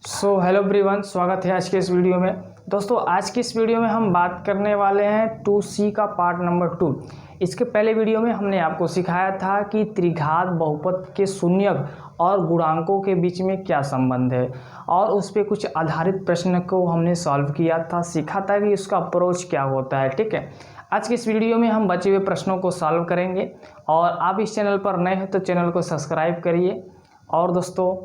Hello everyone, स्वागत है आज के इस वीडियो में। दोस्तों, आज की इस वीडियो में हम बात करने वाले हैं 2C का पार्ट नंबर 2। इसके पहले वीडियो में हमने आपको सिखाया था कि त्रिघात बहुपद के शून्यक और गुणांकों के बीच में क्या संबंध है, और उस पर कुछ आधारित प्रश्न को हमने सॉल्व किया था, सीखा था कि उसका अप्रोच क्या होता है। ठीक है, आज की इस वीडियो में हम बचे हुए प्रश्नों को सॉल्व करेंगे। और आप इस चैनल पर नए हैं तो चैनल को सब्सक्राइब करिए और दोस्तों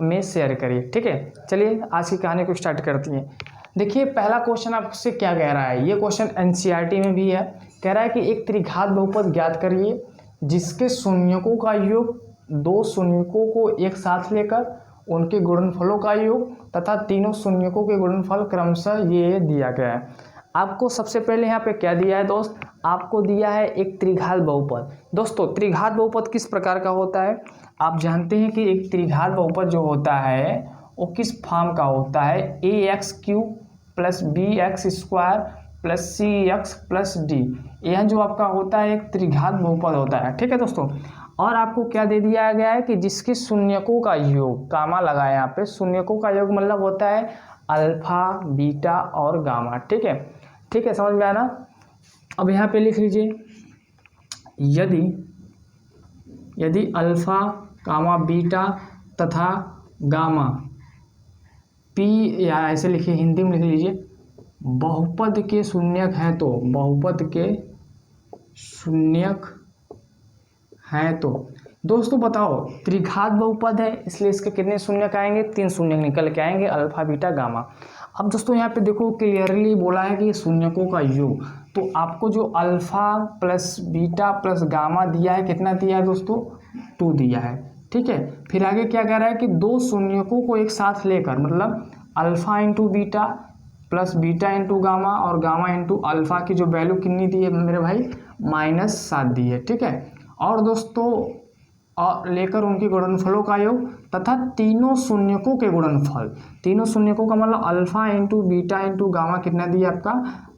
में शेयर करिए। ठीक है, चलिए आज की कहानी को स्टार्ट करती हैं। देखिए, पहला क्वेश्चन आपसे क्या कह रहा है। ये क्वेश्चन एनसीईआरटी में भी है। कह रहा है कि एक त्रिघात बहुपद ज्ञात करिए जिसके शून्यकों का योग दो शून्यकों को एक साथ लेकर उनके गुणनफलों का योग तथा तीनों शून्यकों के गुणनफल क्रमशः ये दिया गया है। आपको सबसे पहले यहाँ पे क्या दिया है दोस्त, आपको दिया है एक त्रिघात बहुपद। दोस्तों, त्रिघात बहुपद किस प्रकार का होता है आप जानते हैं कि एक त्रिघात बहुपद जो होता है वो किस फॉर्म का होता है। ax³ plus bx² plus cx plus d, यह जो आपका होता है एक त्रिघात बहुपद होता है। ठीक है दोस्तों, और आपको क्या दे दिया गया है कि जिसके शून्यकों का योग, गामा लगा है यहाँ पे, शून्यकों का योग मतलब होता है अल्फा, बीटा और गामा। ठीक है, ठीक है, समझ में आया ना। अब यहाँ पे लिख लीजिए, यदि अल्फा गामा बीटा तथा गामा पी, या ऐसे लिखिए, हिंदी में लिख लीजिए, बहुपद के शून्यक हैं तो, बहुपद के शून्यक हैं तो दोस्तों बताओ, त्रिघात बहुपद है इसलिए इसके कितने शून्यक आएंगे, 3 शून्यक निकल के आएंगे, अल्फा बीटा गामा। अब दोस्तों यहाँ पे देखो, क्लियरली बोला है कि शून्यकों का योग, तो आपको जो alpha plus beta plus gamma दिया है, कितना दिया है दोस्तों, 2 दिया है। ठीक है, फिर आगे क्या कह रहा है कि दो शून्यकों को एक साथ लेकर, मतलब alpha into beta plus beta into gamma और गामा इंटू अल्फा की जो वैल्यू कितनी दी है मेरे भाई, -7 दी है। ठीक है, और दोस्तों और लेकर उनके गुणनफलों का योग तथा तीनों शून्यकों के गुणनफल, तीनों शून्यकों का मतलब alpha into beta into gamma कितना दिया आपका,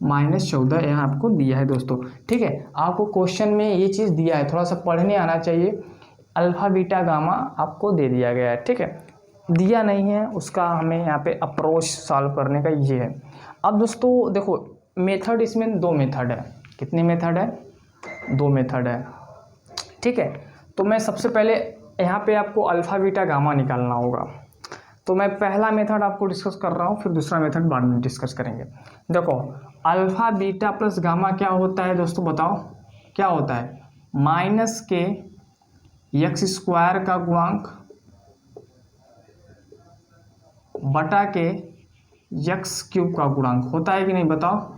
-14 यहाँ आपको दिया है दोस्तों। ठीक है, आपको क्वेश्चन में ये चीज़ दिया है, थोड़ा सा पढ़ने आना चाहिए। अल्फा बीटा गामा आपको दे दिया गया है। ठीक है, दिया नहीं है उसका हमें यहाँ पे अप्रोच सॉल्व करने का ये है। अब दोस्तों देखो, मेथड इसमें 2 मेथड है। कितने मेथड है, 2 मेथड है। ठीक है, तो मैं सबसे पहले यहाँ पे आपको अल्फा बीटा गामा निकालना होगा, तो मैं पहला मेथड आपको डिस्कस कर रहा हूँ, फिर दूसरा मेथड बाद में डिस्कस करेंगे। देखो, अल्फा बीटा प्लस गामा क्या होता है दोस्तों, बताओ क्या होता है, माइनस के x² का गुणांक बटा के x³ का गुणांक होता है कि नहीं, बताओ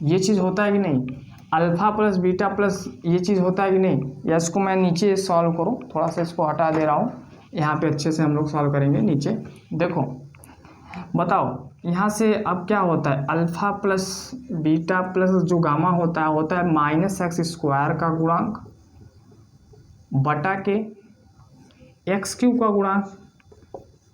ये चीज़ होता है कि नहीं, अल्फा प्लस बीटा प्लस ये चीज़ होता है कि नहीं। या इसको मैं नीचे सॉल्व करूँ, थोड़ा सा इसको हटा दे रहा हूँ, यहाँ पे अच्छे से हम लोग सॉल्व करेंगे। नीचे देखो, बताओ यहाँ से अब क्या होता है, अल्फा प्लस बीटा प्लस जो गामा होता है -x² का गुणांक बटा के x³ का गुणांक।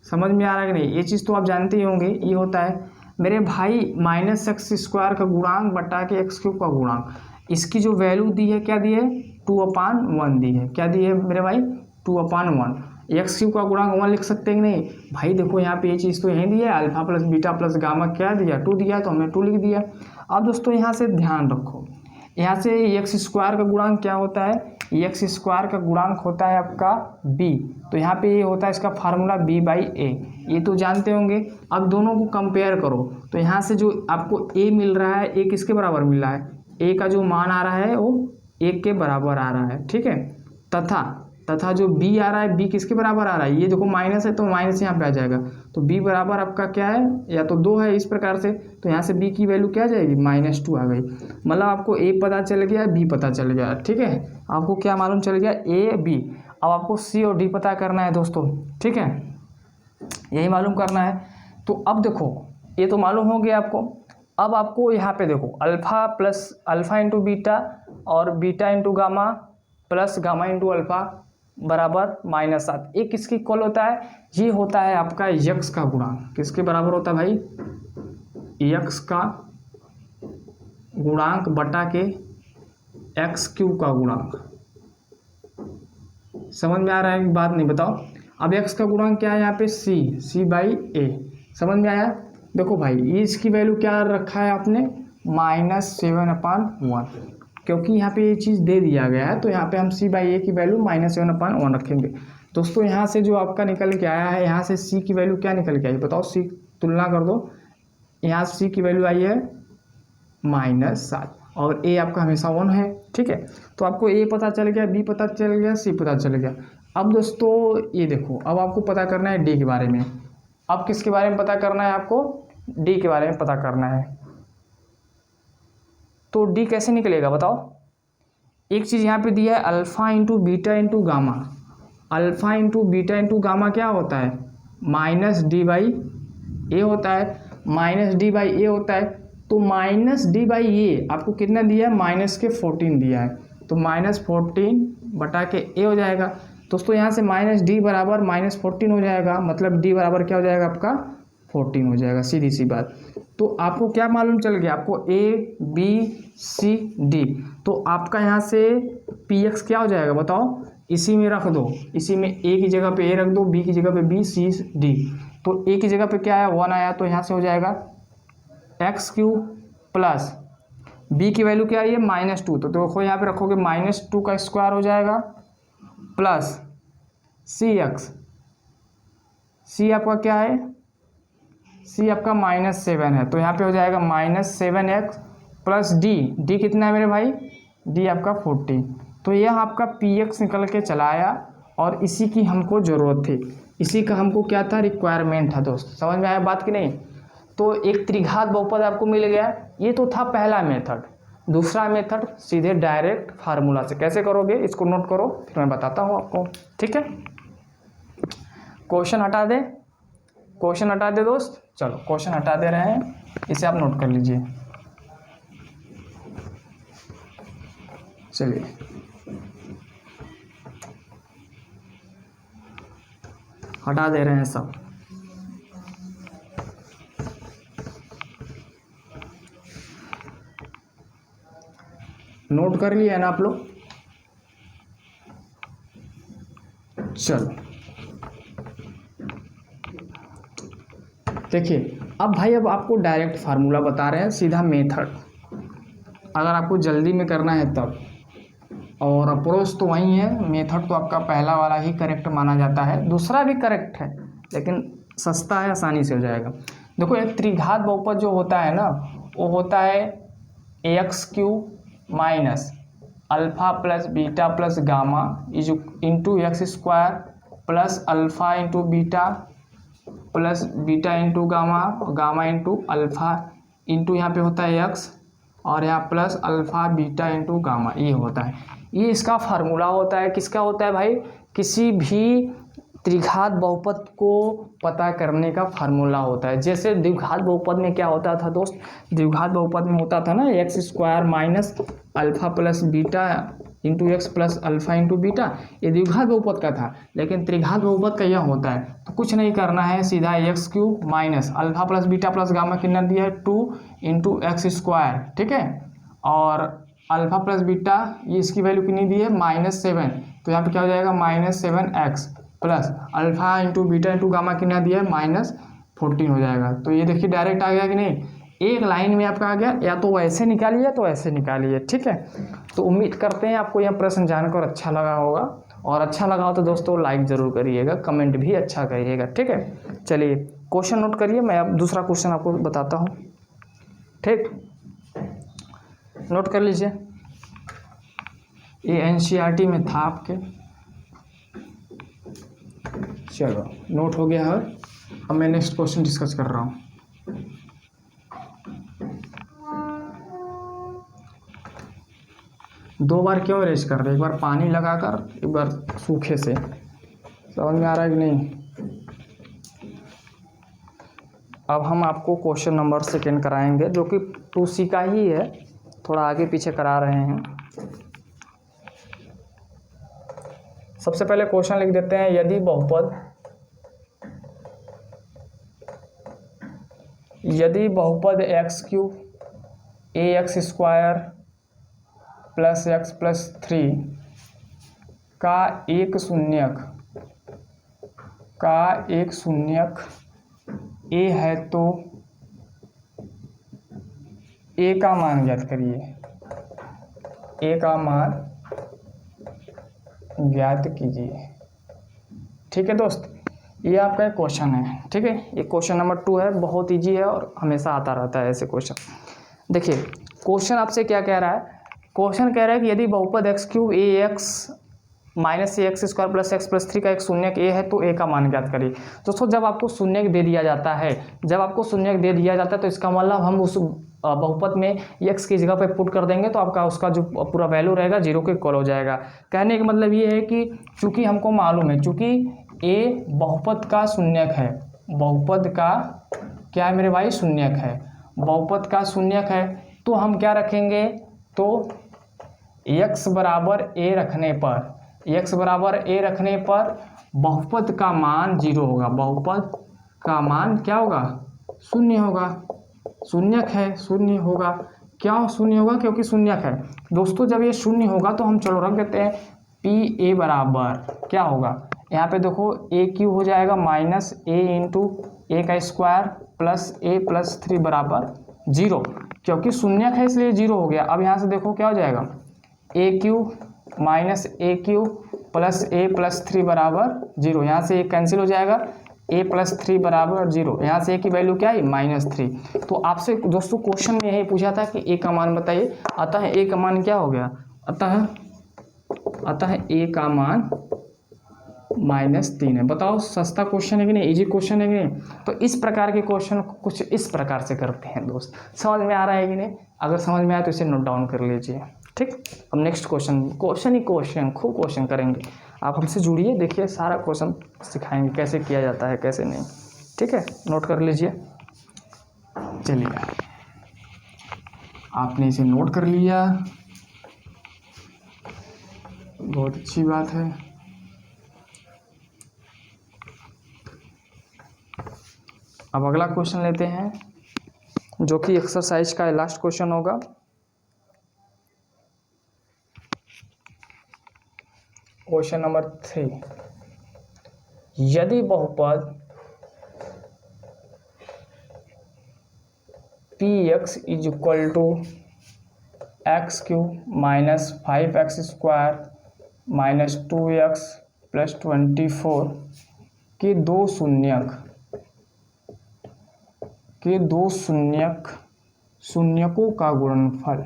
समझ में आ रहा है कि नहीं, ये चीज़ तो आप जानते ही होंगे, ये होता है मेरे भाई -x² का गुणांक बटा के x³ का गुणांक। इसकी जो वैल्यू दी है, क्या दी है, 2/1 दी है। क्या दी है मेरे भाई, 2/1। x³ का गुणांक 1 लिख सकते हैं कि नहीं भाई, देखो यहाँ पे ये चीज़ तो यहीं दी है, alpha plus beta plus gamma क्या दिया, 2 दिया है, तो हमने 2 लिख दिया। अब दोस्तों यहाँ से ध्यान रखो, यहाँ से x² का गुणांक क्या होता है, x² का गुणांक होता है आपका b, तो यहाँ पे ये होता है इसका फार्मूला b/a, ये तो जानते होंगे। अब दोनों को कंपेयर करो, तो यहाँ से जो आपको a मिल रहा है, a किसके बराबर मिल रहा है, a का जो मान आ रहा है वो 1 के बराबर आ रहा है। ठीक है, तथा जो b आ रहा है, b किसके बराबर आ रहा है, ये देखो माइनस है तो माइनस यहाँ पे आ जाएगा, तो b बराबर आपका क्या है, या तो 2 है इस प्रकार से, तो यहाँ से b की वैल्यू क्या आ जाएगी, -2 आ गई। मतलब आपको a पता चल गया, b पता चल गया। ठीक है, आपको क्या मालूम चल गया, a b। अब आपको c और d पता करना है दोस्तों। ठीक है, यही मालूम करना है। तो अब देखो, ये तो मालूम हो गया आपको। अब आपको यहाँ पे देखो, अल्फा इंटू बीटा और beta into gamma plus gamma into alpha बराबर -7, एक किसकी इक्वल होता है, ये होता है आपका x का गुणांक। किसके बराबर होता है भाई, x का गुणांक बटा के x³ का गुणांक। समझ में आ रहा है कि बात नहीं, बताओ। अब x का गुणांक क्या है यहाँ पे c/a, समझ में आया। देखो भाई इसकी वैल्यू क्या रखा है आपने -7/1, क्योंकि यहाँ पे ये चीज़ दे दिया गया है तो यहाँ पे हम c/a की वैल्यू -7/1 रखेंगे। दोस्तों यहाँ से जो आपका निकल के आया है, यहाँ से c की वैल्यू क्या निकल के आई बताओ, c तुलना कर दो, यहाँ से c की वैल्यू आई है -7 और a आपका हमेशा 1 है, ठीक है। तो आपको a पता चल गया, b पता चल गया, c पता चल गया। अब दोस्तों ये देखो, अब आपको पता करना है d के बारे में। अब किसके बारे में पता करना है आपको, d के बारे में पता करना है। तो d कैसे निकलेगा बताओ। एक चीज़ यहाँ पे दिया है alpha into beta into gamma. Alpha into beta into gamma क्या होता है, -d/a होता है, -d/a होता है। तो -d/a आपको कितना दिया है, -14 दिया है, तो -14/a हो जाएगा। दोस्तों यहाँ से -d बराबर -14 हो जाएगा, मतलब d बराबर क्या हो जाएगा आपका 14 हो जाएगा, सीधी सी बात। तो आपको क्या मालूम चल गया, आपको a b c d। तो आपका यहाँ से px क्या हो जाएगा बताओ, इसी में रख दो, इसी में a की जगह पे a रख दो, b की जगह पे b, c d। तो a की जगह पे क्या आया 1 आया, तो यहाँ से हो जाएगा x³ प्लस b की वैल्यू क्या आई है -2, तो देखो यहाँ पे रखोगे -2 का स्क्वायर हो जाएगा प्लस cx, c आपका क्या है, c आपका -7 है, तो यहाँ पे हो जाएगा -7x प्लस d कितना है मेरे भाई, d आपका 14। तो यह आपका px निकल के चला आया और इसी की हमको ज़रूरत थी, इसी का हमको क्या था, रिक्वायरमेंट था। दोस्त समझ में आया बात कि नहीं। तो एक त्रिघात बहुपद आपको मिल गया, ये तो था पहला मेथड। दूसरा मेथड सीधे डायरेक्ट फार्मूला से कैसे करोगे, इसको नोट करो, फिर मैं बताता हूँ आपको, ठीक है। क्वेश्चन हटा दे, क्वेश्चन हटा दे दोस्त, चलो क्वेश्चन हटा दे रहे हैं, इसे आप नोट कर लीजिए। चलिए हटा दे रहे हैं सब। नोट कर लिया ना आप लोग, चलो देखिए। अब भाई अब आपको डायरेक्ट फार्मूला बता रहे हैं, सीधा मेथड, अगर आपको जल्दी में करना है तब। और अप्रोच तो वही है, मेथड तो आपका पहला वाला ही करेक्ट माना जाता है, दूसरा भी करेक्ट है लेकिन सस्ता है, आसानी से हो जाएगा। देखो एक त्रिघात बहुपद जो होता है ना, वो होता है ax³ minus alpha plus beta plus gamma is into x² plus alpha into beta plus beta into gamma, gamma into alpha into यहाँ पे होता है x और यहाँ plus alpha beta into gamma, ये होता है। ये इसका फार्मूला होता है, किसका होता है भाई, किसी भी त्रिघात बहुपद को पता करने का फार्मूला होता है। जैसे द्विघात बहुपद में क्या होता था दोस्त, द्विघात बहुपद में होता था ना x² minus alpha plus beta into x plus alpha into beta, ये द्विघात बहुपद का था। लेकिन त्रिघात बहुपद का यह होता है, तो कुछ नहीं करना है, सीधा x³ minus alpha plus beta plus gamma कितना दिया है 2 इंटू x², ठीक है। और अल्फ़ा प्लस बीटा ये इसकी वैल्यू कितनी दी है -7, तो यहाँ पे क्या हो जाएगा -7x plus alpha into beta into gamma कितना दिया है -14 हो जाएगा। तो ये देखिए डायरेक्ट आ गया कि नहीं, एक लाइन में आपका आ गया, या तो वैसे निकालिए तो ऐसे निकालिए, ठीक है। तो उम्मीद करते हैं आपको यह प्रश्न जानकर अच्छा लगा होगा, और अच्छा लगा हो तो दोस्तों लाइक ज़रूर करिएगा, कमेंट भी अच्छा करिएगा, ठीक है। चलिए क्वेश्चन नोट करिए, मैं अब दूसरा क्वेश्चन आपको बताता हूँ, ठीक, नोट कर लीजिए। ये NCERT में था आपके, चलो नोट हो गया है। अब मैं नेक्स्ट क्वेश्चन डिस्कस कर रहा हूँ। दो बार क्यों रेस कर रहे, एक बार पानी लगाकर एक बार सूखे से, समझ में आ रहा है कि नहीं। अब हम आपको क्वेश्चन नंबर 2 कराएंगे, जो कि 2C का ही है, थोड़ा आगे पीछे करा रहे हैं। सबसे पहले क्वेश्चन लिख देते हैं, यदि बहुपद x³ ax² plus x plus 3 का एक शून्यक का एक शून्यक ए है तो ए का मान ज्ञात करिए, ए का मान ज्ञात कीजिए। ठीक है दोस्त, ये आपका एक क्वेश्चन है। ठीक है, ये क्वेश्चन नंबर 2 है, बहुत इजी है और हमेशा आता रहता है ऐसे क्वेश्चन। देखिए क्वेश्चन आपसे क्या कह रहा है, क्वेश्चन कह रहा है कि यदि बहुपद X cube A X minus A X square plus X plus 3 का एक शून्यक ए है तो ए का मान ज्ञात करिए। दोस्तों जब आपको शून्यक दे दिया जाता है, जब आपको शून्यक दे दिया जाता है तो इसका मतलब हम उस बहुपद में एक्स की जगह पे पुट कर देंगे तो आपका उसका जो पूरा वैल्यू रहेगा 0 के इक्वल हो जाएगा। कहने का मतलब ये है कि चूंकि हमको मालूम है, चूंकि ए बहुपद का शून्यक है, बहुपद का क्या है मेरे भाई, शून्यक है, बहुपद का शून्यक है, तो हम क्या रखेंगे, तो x बराबर a रखने पर, x बराबर a रखने पर बहुपद का मान 0 होगा, बहुपद का मान क्या होगा, शून्य होगा, शून्यक है, शून्य होगा। क्या शून्य होगा, क्योंकि शून्यक है। दोस्तों जब ये शून्य होगा तो हम चलो रख देते हैं पी ए बराबर क्या होगा, यहाँ पे देखो ए क्यू हो जाएगा माइनस ए इंटू ए का स्क्वायर प्लस ए प्लस 3 बराबर 0, क्योंकि शून्यक है इसलिए 0 हो गया। अब यहाँ से देखो क्या हो जाएगा, ए क्यू माइनस ए क्यू प्लस ए प्लस 3 बराबर 0, यहाँ से एक कैंसिल हो जाएगा, ए प्लस 3 बराबर 0, यहाँ से ए की वैल्यू क्या है -3। तो आपसे दोस्तों क्वेश्चन में यही पूछा था कि ए का मान बताइए, अतः ए का मान क्या हो गया, अतः ए का मान -3 है। बताओ सस्ता क्वेश्चन है कि नहीं, इजी क्वेश्चन है कि नहीं। तो इस प्रकार के क्वेश्चन कुछ इस प्रकार से करते हैं दोस्त, समझ में आ रहा है कि नहीं, अगर समझ में आया तो इसे नोट डाउन कर लीजिए। ठीक, अब नेक्स्ट क्वेश्चन, क्वेश्चन ही क्वेश्चन, खूब क्वेश्चन करेंगे, आप हमसे जुड़िए, देखिए सारा क्वेश्चन सिखाएंगे कैसे किया जाता है कैसे नहीं। ठीक है, नोट कर लीजिए। चलिए आपने इसे नोट कर लिया, बहुत अच्छी बात है। अब अगला क्वेश्चन लेते हैं जो कि एक्सरसाइज का लास्ट क्वेश्चन होगा। क्वेश्चन नंबर 3, यदि बहुपद p x is equal to x cube minus 5x square minus 2x plus 24 के दो शून्यकों का गुणनफल,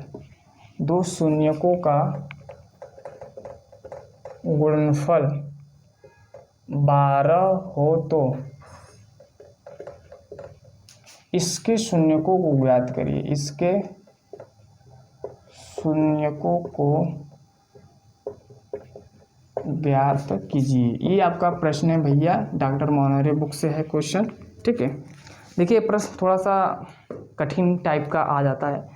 दो शून्यकों का गुणनफल 12 हो तो इसके शून्यकों को ज्ञात करिए, इसके शून्यकों को ज्ञात कीजिए। ये आपका प्रश्न है भैया, डॉक्टर मोहनरे बुक से है क्वेश्चन। ठीक है, देखिए प्रश्न थोड़ा सा कठिन टाइप का आ जाता है,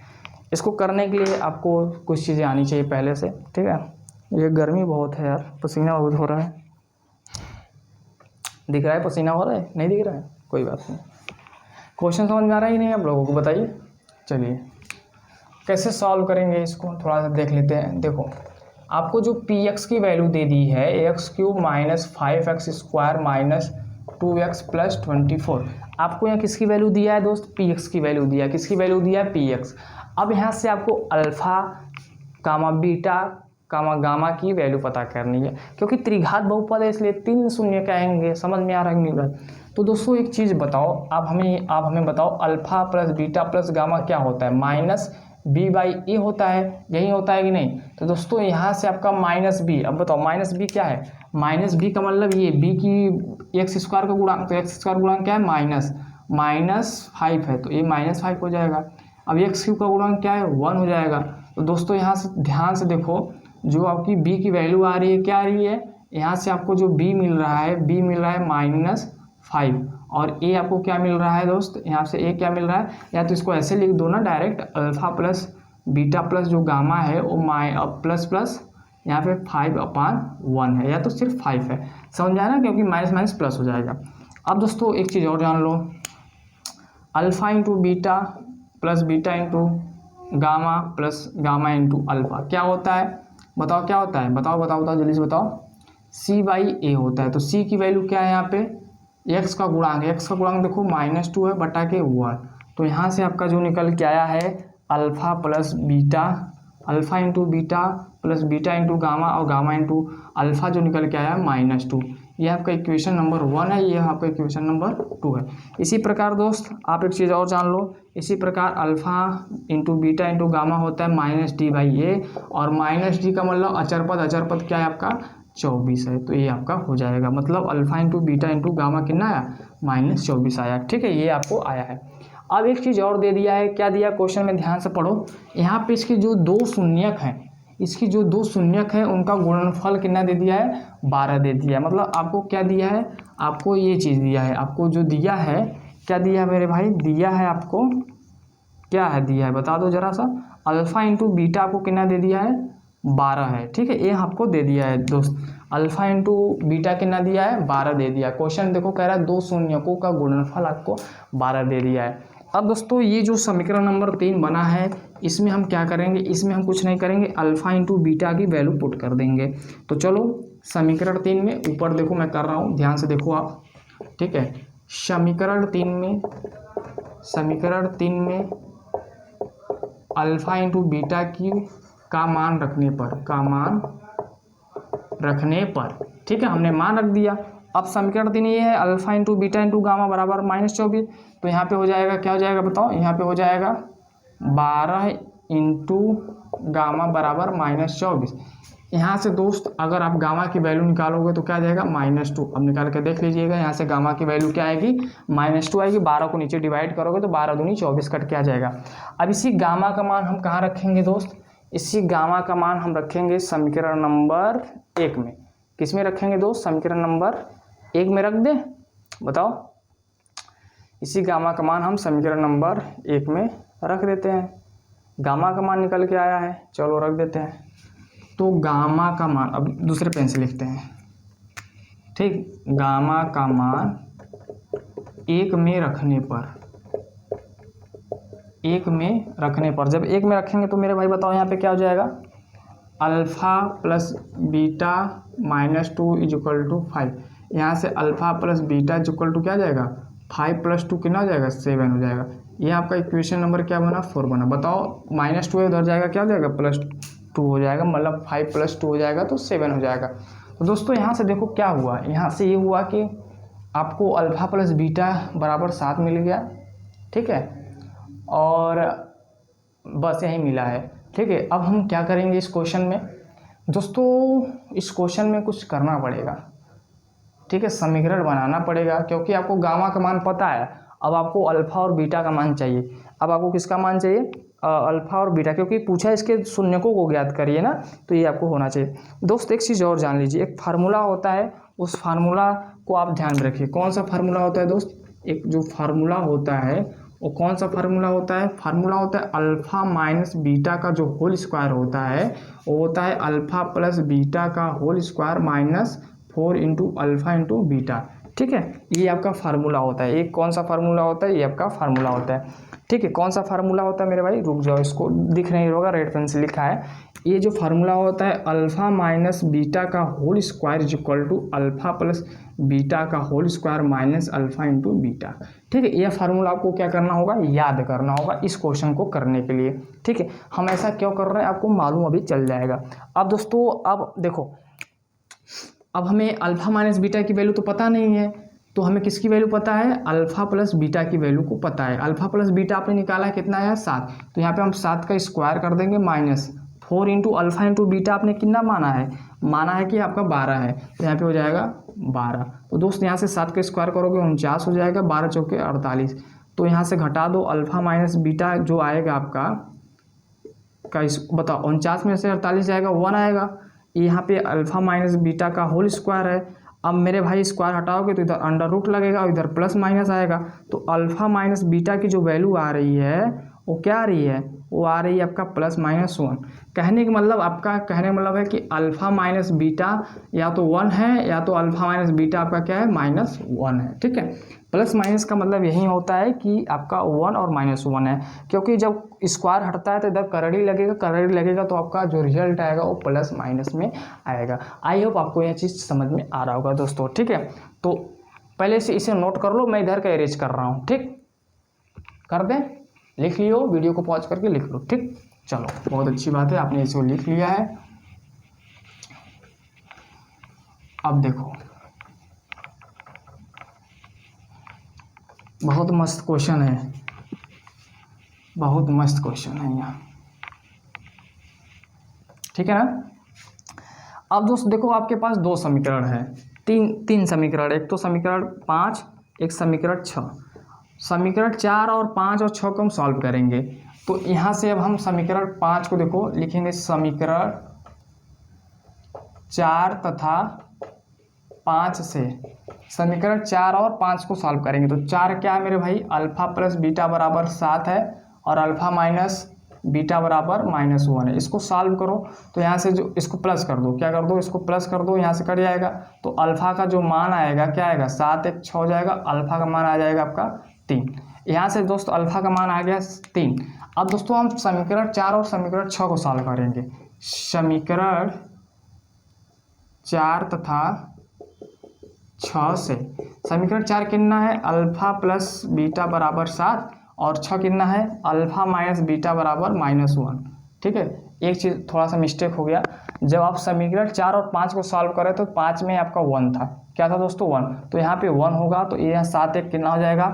इसको करने के लिए आपको कुछ चीज़ें आनी चाहिए पहले से। ठीक है, ये गर्मी बहुत है यार, पसीना बहुत हो रहा है, दिख रहा है पसीना हो रहा है, नहीं दिख रहा है, कोई बात नहीं। क्वेश्चन समझ में आ रहा ही नहीं आप लोगों को, बताइए। चलिए कैसे सॉल्व करेंगे इसको थोड़ा सा देख लेते हैं। देखो आपको जो पी एक्स की वैल्यू दे दी है x cube minus 5x square minus 2x plus 24, आपको यहाँ किसकी वैल्यू दिया है दोस्त, पी एक्स की वैल्यू दिया है। किसकी वैल्यू दिया है, पी एक्स। अब यहाँ से आपको अल्फा कामा बीटा कामा गामा की वैल्यू पता करनी है, क्योंकि त्रिघात बहुपद है इसलिए 3 शून्य कहेंगे। समझ में आ रहा है नहीं भाई। तो दोस्तों एक चीज़ बताओ, आप हमें बताओ alpha plus beta plus gamma क्या होता है, माइनस बी बाई ए होता है, यही होता है कि नहीं। तो दोस्तों यहाँ से आपका माइनस बी, अब बताओ माइनस बी क्या है, माइनस बी का मतलब ये बी की एक्स स्क्वायर का गुणांक, तो एक्स स्क्वायर गुणांक क्या है -5 है, तो ये -5 हो जाएगा। अब एक्स क्यूब का गुणांक क्या है 1 हो जाएगा। तो दोस्तों यहाँ से ध्यान से देखो, जो आपकी b की वैल्यू आ रही है क्या आ रही है, यहाँ से आपको जो b मिल रहा है, b मिल रहा है -5, और a आपको क्या मिल रहा है दोस्त, यहाँ से a क्या मिल रहा है, या तो इसको ऐसे लिख दो ना direct, alpha plus beta plus जो गामा है वो प्लस प्लस यहाँ पे 5/1 है, या तो सिर्फ 5 है, समझ आया ना, क्योंकि माइनस माइनस प्लस हो जाएगा। अब दोस्तों एक चीज़ और जान लो, alpha into beta plus beta into gamma plus gamma into alpha क्या होता है, बताओ क्या होता है, बताओ जल्दी से बताओ, c बाई ए होता है। तो c की वैल्यू क्या है यहाँ पे एक्स का गुणांक देखो -2 है बटा के 1। तो यहाँ से आपका जो निकल के आया है alpha plus beta, alpha into beta plus beta into gamma और गामा इंटू अल्फ़ा जो निकल के आया -2। ये आपका इक्वेशन नंबर 1 है, ये आपका इक्वेशन नंबर 2 है। इसी प्रकार दोस्त आप एक चीज़ और जान लो, इसी प्रकार alpha into beta into gamma होता है -d/a और -d का मतलब अचर पद क्या है आपका 24 है। तो ये आपका हो जाएगा, मतलब alpha into beta into gamma कितना आया -24 आया। ठीक है, ये आपको आया है। अब एक चीज़ और दे दिया है, क्या दिया क्वेश्चन में ध्यान से पढ़ो। यहाँ पे इसके जो दो शून्यक हैं उनका गुणनफल कितना दे दिया है 12 दे दिया है। मतलब आपको क्या दिया है, आपको ये चीज़ दिया है, आपको जो दिया है क्या दिया है मेरे भाई, दिया है आपको क्या है दिया है बता दो जरा सा। अल्फ़ा इंटू बीटा आपको कितना दे दिया है 12 है। ठीक है, ये आपको दे दिया है दोस्त, अल्फ़ा इंटू बीटा कितना दिया है 12 दे दिया। क्वेश्चन देखो कह रहा है दो शून्यकों का गुणनफल आपको 12 दे दिया है। अब दोस्तों ये जो समीकरण नंबर 3 बना है इसमें हम क्या करेंगे, इसमें हम कुछ नहीं करेंगे, अल्फ़ा इंटू बीटा की वैल्यू पुट कर देंगे। तो चलो समीकरण 3 में ऊपर देखो मैं कर रहा हूँ, ध्यान से देखो आप। ठीक है, समीकरण 3 में अल्फ़ा इंटू बीटा की का मान रखने पर ठीक है, हमने मान रख दिया। अब समीकरण 3 ये है alpha into beta into gamma बराबर -24। तो यहाँ पे हो जाएगा, क्या हो जाएगा बताओ, यहाँ पे हो जाएगा 12 इंटू गामा बराबर -24। यहाँ से दोस्त अगर आप गामा की वैल्यू निकालोगे तो क्या आ जाएगा -2। अब निकाल के देख लीजिएगा, यहाँ से गामा की वैल्यू क्या आएगी -2 आएगी। 12 को नीचे डिवाइड करोगे तो 12 दूनी 24 कट के आ जाएगा। अब इसी गामा का मान हम कहाँ रखेंगे दोस्त, इसी गामा का मान हम रखेंगे समीकरण नंबर 1 में। किस में रखेंगे दोस्त, समीकरण नंबर 1 में रख दें, बताओ। इसी गामा का मान हम समीकरण नंबर 1 में रख देते हैं। गामा का मान निकल के आया है, चलो रख देते हैं। तो गामा का मान अब दूसरे पेन से लिखते हैं। ठीक, गामा का मान 1 में रखने पर जब 1 में रखेंगे तो मेरे भाई बताओ यहाँ पे क्या हो जाएगा, अल्फ़ा प्लस बीटा -2 = 5। यहाँ से अल्फ़ा प्लस बीटा = क्या जाएगा 5 + 2 कितना हो जाएगा 7 हो जाएगा। ये आपका इक्वेशन नंबर क्या बना 4 बना। बताओ -2 है उधर जाएगा, क्या हो जाएगा +2 हो जाएगा, मतलब 5 + 2 हो जाएगा तो 7 हो जाएगा। तो दोस्तों यहाँ से देखो क्या हुआ, यहाँ से ये हुआ कि आपको अल्फ़ा प्लस बीटा बराबर 7 मिल गया। ठीक है, और बस यही मिला है। ठीक है, अब हम क्या करेंगे इस क्वेश्चन में दोस्तों, इस क्वेश्चन में कुछ करना पड़ेगा। ठीक है, समीकरण बनाना पड़ेगा, क्योंकि आपको गामा का मान पता है। अब आपको अल्फ़ा और बीटा का मान चाहिए। अब आपको किसका मान चाहिए, अल्फ़ा और बीटा, क्योंकि पूछा इसके शून्यकों को ज्ञात करिए ना, तो ये आपको होना चाहिए। दोस्त एक चीज़ और जान लीजिए, एक फार्मूला होता है, उस फार्मूला को आप ध्यान रखिए। कौन सा फार्मूला होता है दोस्त, एक जो फार्मूला होता है वो कौन सा फार्मूला होता है, फार्मूला होता है अल्फ़ा माइनस बीटा का जो होल स्क्वायर होता है वो होता है अल्फ़ा प्लस बीटा का whole square -4 into alpha into beta. ठीक है, ये आपका फार्मूला होता है। एक कौन सा फार्मूला होता है, ये आपका फार्मूला होता है। ठीक है, कौन सा फार्मूला होता है मेरे भाई, रुक जाओ, इसको दिख नहीं होगा, रेड पेन से लिखा है। ये जो फार्मूला होता है अल्फ़ा माइनस बीटा का whole square = alpha plus beta का whole square minus alpha into beta. ठीक है, यह फार्मूला आपको क्या करना होगा, याद करना होगा इस क्वेश्चन को करने के लिए। ठीक है, हम ऐसा क्यों कर रहे हैं आपको मालूम अभी चल जाएगा। अब दोस्तों अब देखो, अब हमें अल्फ़ा माइनस बीटा की वैल्यू तो पता नहीं है, तो हमें किसकी वैल्यू पता है, अल्फ़ा प्लस बीटा की वैल्यू को पता है। अल्फ़ा प्लस बीटा आपने निकाला है कितना है 7, तो यहाँ पे हम 7 का स्क्वायर कर देंगे -4 इंटू अल्फ़ा इंटू बीटा आपने कितना माना है कि आपका 12 है, तो यहाँ पे हो जाएगा 12। तो दोस्त यहाँ से 7 का स्क्वायर करोगे 49 हो जाएगा, 12 चौके 48। तो यहाँ से घटा दो अल्फ़ा माइनस बीटा जो आएगा आपका बताओ 49 में से 48 जाएगा 1 आएगा। यहाँ पे अल्फ़ा माइनस बीटा का होल स्क्वायर है। अब मेरे भाई स्क्वायर हटाओगे तो इधर अंडर रूट लगेगा और इधर प्लस माइनस आएगा। तो अल्फ़ा माइनस बीटा की जो वैल्यू आ रही है वो क्या आ रही है, वो आ रही है आपका +-1। कहने का मतलब है कि अल्फ़ा माइनस बीटा या तो 1 है या तो अल्फ़ा माइनस बीटा आपका क्या है -1 है। ठीक है, प्लस माइनस का मतलब यही होता है कि आपका 1 और -1 है, क्योंकि जब स्क्वायर हटता है तो इधर करड़ी लगेगा तो आपका जो रिजल्ट आएगा वो प्लस माइनस में आएगा। आई होप आपको यह चीज़ समझ में आ रहा होगा दोस्तों। ठीक है, तो पहले से इसे नोट कर लो, मैं इधर का अरेंज कर रहा हूँ, ठीक कर दें, लिख लियो, वीडियो को पॉज करके लिख लो, ठीक। चलो बहुत अच्छी बात है, आपने इसको लिख लिया है। अब देखो बहुत मस्त क्वेश्चन है, बहुत मस्त क्वेश्चन है यहाँ, ठीक है ना। अब दोस्त देखो आपके पास दो समीकरण है, तीन समीकरण, एक तो समीकरण 5, एक समीकरण 6। समीकरण 4 और 5 और 6 को हम सॉल्व करेंगे। तो यहाँ से अब हम समीकरण 5 को देखो लिखेंगे, समीकरण 4 तथा 5 से समीकरण 4 और 5 को सॉल्व करेंगे। तो 4 क्या है मेरे भाई, अल्फा प्लस बीटा बराबर 7 है और अल्फा माइनस बीटा बराबर -1 है। इसको सॉल्व करो तो यहाँ से जो इसको प्लस कर दो, क्या कर दो, इसको प्लस कर दो, यहाँ से कट जाएगा। तो अल्फा का जो मान आएगा क्या आएगा, 7 1 6 हो जाएगा, अल्फा का मान आ जाएगा आपका 3। यहाँ से दोस्तों अल्फा का मान आ गया 3। अब दोस्तों हम समीकरण 4 और समीकरण 6 को सॉल्व करेंगे। समीकरण 4 तथा 6 से समीकरण 4 कितना है, अल्फा प्लस बीटा बराबर 7 और 6 कितना है, अल्फा माइनस बीटा बराबर -1, ठीक है। एक चीज़ थोड़ा सा मिस्टेक हो गया, जब आप समीकरण 4 और 5 को सॉल्व करें तो 5 में आपका 1 था, क्या था दोस्तों 1, तो यहाँ पे 1 होगा, तो ये 7 1 कितना हो जाएगा,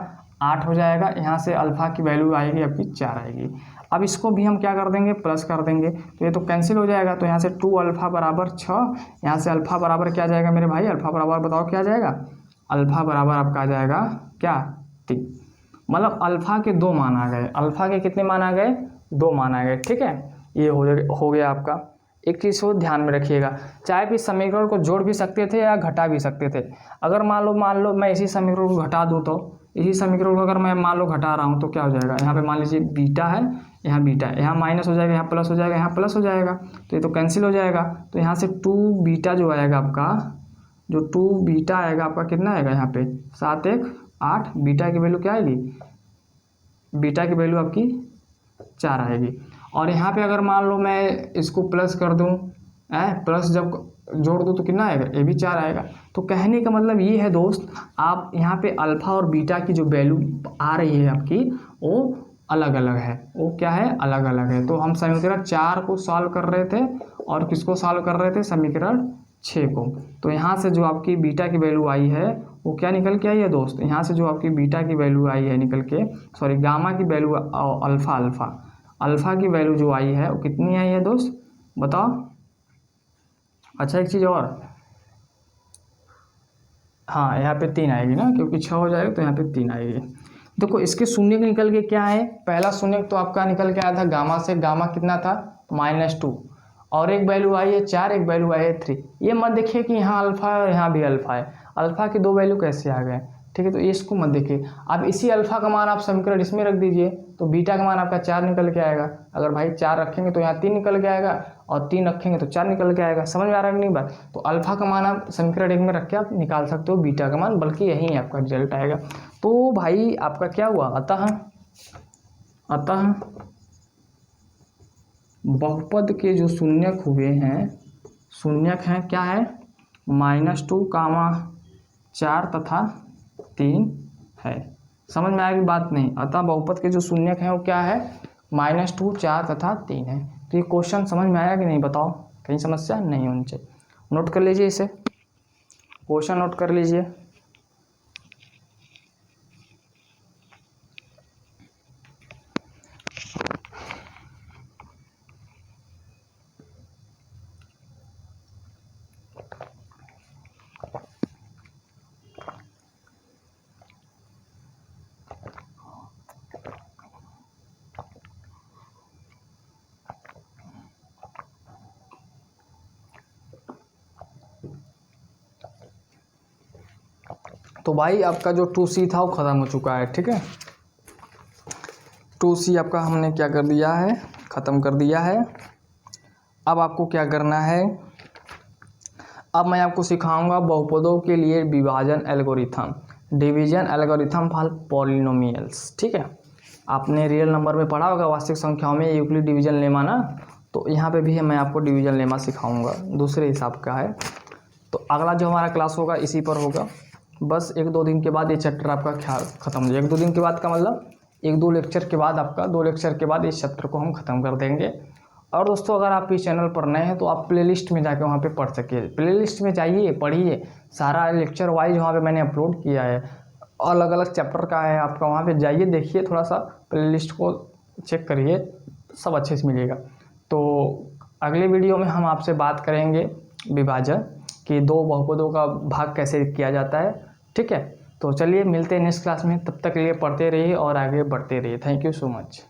8 हो जाएगा। यहाँ से अल्फा की वैल्यू आएगी आपकी 4 आएगी। अब इसको भी हम क्या कर देंगे, प्लस कर देंगे, तो ये तो कैंसिल हो जाएगा। तो यहाँ से 2 अल्फा बराबर 6, यहाँ से अल्फा बराबर क्या जाएगा मेरे भाई, अल्फा बराबर बताओ क्या जाएगा, अल्फा बराबर आपका आ जाएगा क्या 3। मतलब अल्फा के 2 मान आ गए, अल्फा के कितने मान आ गए, 2 मान आ गए, ठीक है। ये हो गया आपका। एक चीज़ को ध्यान में रखिएगा, चाहे भी समीकरण को जोड़ भी सकते थे या घटा भी सकते थे। अगर मान लो मैं इसी समीकरण को घटा दूँ, तो इसी समीकरण को अगर मैं मान लो घटा रहा हूँ तो क्या हो जाएगा, यहाँ पे मान लीजिए बीटा है, यहाँ बीटा है, यहाँ माइनस हो जाएगा, यहाँ प्लस हो जाएगा, यहाँ प्लस हो जाएगा, तो ये तो कैंसिल हो जाएगा। तो यहाँ से 2 बीटा जो आएगा आपका, जो 2 बीटा आएगा आपका कितना आएगा, यहाँ पे 7 1 8, बीटा की वैल्यू क्या आएगी, बीटा की वैल्यू आपकी 4 आएगी। और यहाँ पे अगर मान लो मैं इसको प्लस कर दूँ, प्लस जब जोड़ दूँ तो कितना आएगा, ये भी 4 आएगा। तो कहने का मतलब ये है दोस्त, आप यहाँ पे अल्फा और बीटा की जो वैल्यू आ रही है आपकी वो अलग अलग है, वो क्या है, अलग अलग है। तो हम समीकरण 4 को सॉल्व कर रहे थे और किसको सॉल्व कर रहे थे, समीकरण 6 को। तो यहाँ से जो आपकी बीटा की वैल्यू आई है वो क्या निकल के आई है दोस्त, यहाँ से जो आपकी बीटा की वैल्यू आई है निकल के, सॉरी गामा की वैल्यू, अल्फा की वैल्यू जो आई है वो कितनी आई है दोस्त, बताओ। अच्छा एक चीज़ और, हाँ यहाँ पे 3 आएगी ना, क्योंकि 6 हो जाएगा तो यहाँ पे 3 आएगी। देखो इसके शून्य निकल के क्या है, पहला शून्य तो आपका निकल के आया था गामा से, गामा कितना था -2, और एक वैल्यू आई है 4, एक वैल्यू आई है 3। ये मत देखिए कि यहाँ अल्फा है और यहाँ भी अल्फा है, अल्फा के 2 वैल्यू कैसे आ गए, ठीक है। तो इसको मत देखिए, अब इसी अल्फा का मान आप समीकरण इसमें रख दीजिए, तो बीटा का मान आपका 4 निकल के आएगा। अगर भाई 4 रखेंगे तो यहाँ 3 निकल के आएगा, और 3 रखेंगे तो 4 निकल के आएगा। समझ में आ रहा है कि नहीं बात। तो अल्फा का मान आप समीकरण 1 में रख के आप निकाल सकते हो बीटा का मान, बल्कि यही आपका रिजल्ट आएगा। तो भाई आपका क्या हुआ, अतः बहुपद के जो शून्यक हुए हैं, शून्यक हैं क्या है, -2, 4 तथा 3 है। समझ में आएगी बात नहीं। अतः बहुपद के जो शून्यक हैं वो क्या है, -2, 4 तथा 3 है। तो ये क्वेश्चन समझ में आया कि नहीं बताओ, कहीं समस्या नहीं होनी चाहिए। नोट कर लीजिए इसे, क्वेश्चन नोट कर लीजिए। तो भाई आपका जो 2C था वो ख़त्म हो चुका है, ठीक है। 2C आपका हमने क्या कर दिया है, ख़त्म कर दिया है। अब आपको क्या करना है, अब मैं आपको सिखाऊंगा बहुपदों के लिए विभाजन algorithm, division algorithm for polynomials, ठीक है। आपने रियल नंबर में पढ़ा होगा, वास्तविक संख्याओं में यूक्लिड डिवीजन लेमा ना, तो यहाँ पे भी मैं आपको डिवीजन लेमा सिखाऊंगा, दूसरे हिसाब का है। तो अगला जो हमारा क्लास होगा इसी पर होगा, बस 1-2 दिन के बाद ये चैप्टर आपका ख्याल ख़त्म हो जाएगा। 1-2 दिन के बाद का मतलब 1-2 लेक्चर के बाद आपका 2 लेक्चर के बाद इस चैप्टर को हम ख़त्म कर देंगे। और दोस्तों अगर आप इस चैनल पर नए हैं तो आप प्लेलिस्ट में जाके वहाँ पे पढ़ सकिए। प्लेलिस्ट में जाइए, पढ़िए, सारा लेक्चर वाइज वहाँ पे मैंने अपलोड किया है, अलग अलग चैप्टर का है आपका, वहाँ पे जाइए, देखिए, थोड़ा सा प्लेलिस्ट को चेक करिए, सब अच्छे से मिलेगा। तो अगले वीडियो में हम आपसे बात करेंगे विभाजन कि 2 बहुपदों का भाग कैसे किया जाता है। ठीक है, तो चलिए मिलते हैं नेक्स्ट क्लास में। तब तक के लिए पढ़ते रहिए और आगे बढ़ते रहिए। Thank you so much.